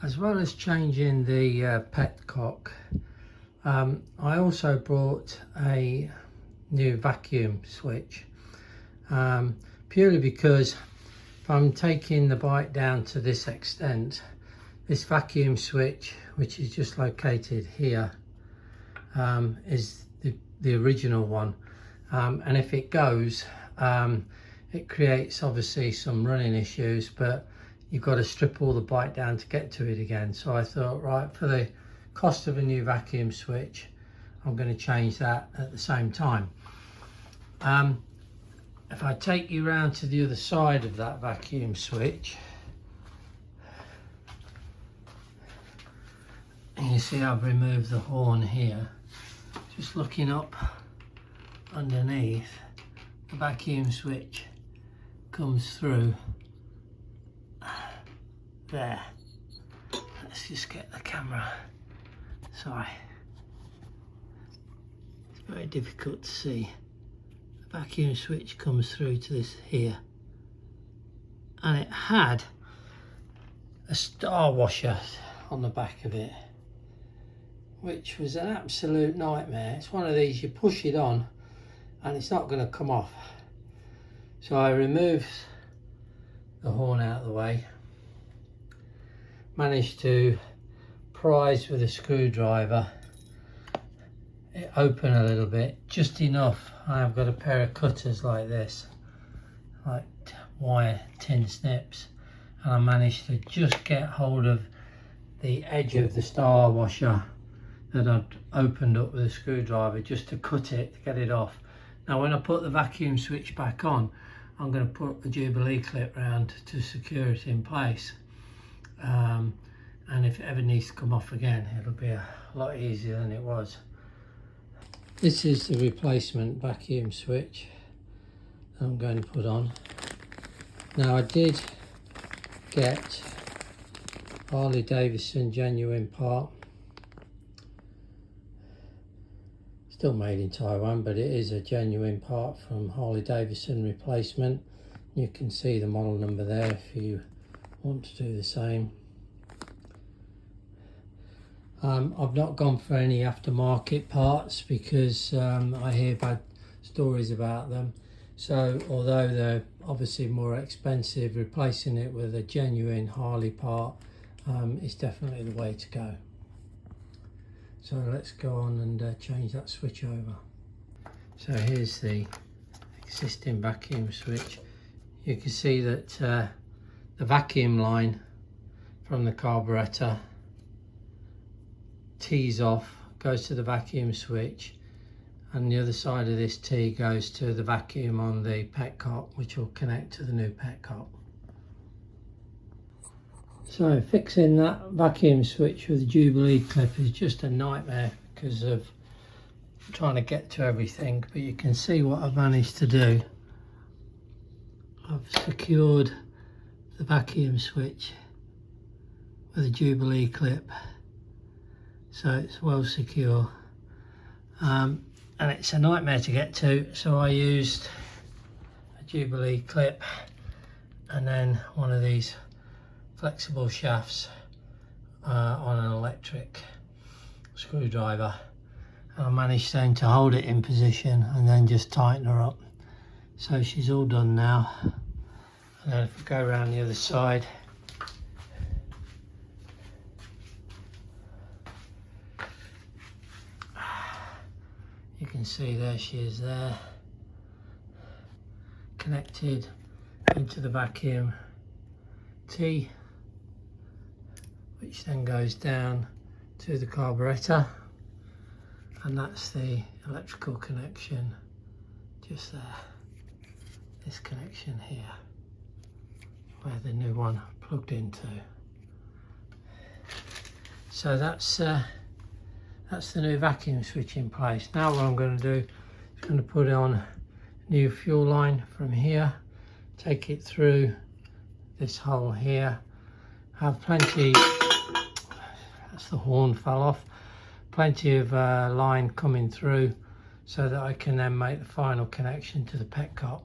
As well as changing the Petcock, I also brought a new vacuum switch, purely because if I'm taking the bike down to this extent, this vacuum switch, which is just located here, is the original one, and if it goes, it creates obviously some running issues, but you've got to strip all the bike down to get to it again. So I thought, right, for the cost of a new vacuum switch, I'm going to change that at the same time. If I take you round to the other side of that vacuum switch, and you see I've removed the horn here. Just looking up underneath, the vacuum switch comes through there. Let's just get the camera. Sorry, it's very difficult to see. The vacuum switch comes through to this here, and it had a star washer on the back of it, which was an absolute nightmare. It's one of these, you push it on and it's not going to come off. So I removed the horn out of the way, managed to prise with a screwdriver it open a little bit, just enough. I've got a pair of cutters like this, like wire tin snips, and I managed to just get hold of the edge of the star washer that I'd opened up with a screwdriver, just to cut it, to get it off. Now when I put the vacuum switch back on, I'm going to put a Jubilee clip round to secure it in place, and if it ever needs to come off again, it'll be a lot easier than it was. This is the replacement vacuum switch I'm going to put on. Now I did get Harley Davidson genuine part, still made in Taiwan, but it is a genuine part from Harley Davidson replacement. You can see the model number there if you want to do the same. I've not gone for any aftermarket parts because I hear bad stories about them. So although they're obviously more expensive, replacing it with a genuine Harley part is definitely the way to go. So let's go on and change that switch over. So here's the existing vacuum switch. You can see that the vacuum line from the carburetor tees off, goes to the vacuum switch, and the other side of this tee goes to the vacuum on the Petcock, which will connect to the new Petcock. So fixing that vacuum switch with the Jubilee clip is just a nightmare because of trying to get to everything, but you can see what I've managed to do. I've secured the vacuum switch with a Jubilee clip, so it's well secure, and it's a nightmare to get to, so I used a Jubilee clip and then one of these flexible shafts on an electric screwdriver, and I managed then to hold it in position and then just tighten her up. So she's all done now, and then if we go around the other side, you can see there she is there, connected into the vacuum tee, which then goes down to the carburetor, and that's the electrical connection just there, this connection here where the new one plugged into. So that's the new vacuum switch in place. Now what I'm going to do is going to put on a new fuel line from here, take it through this hole here, have plenty, that's the horn fell off, plenty of line coming through so that I can then make the final connection to the Petcock.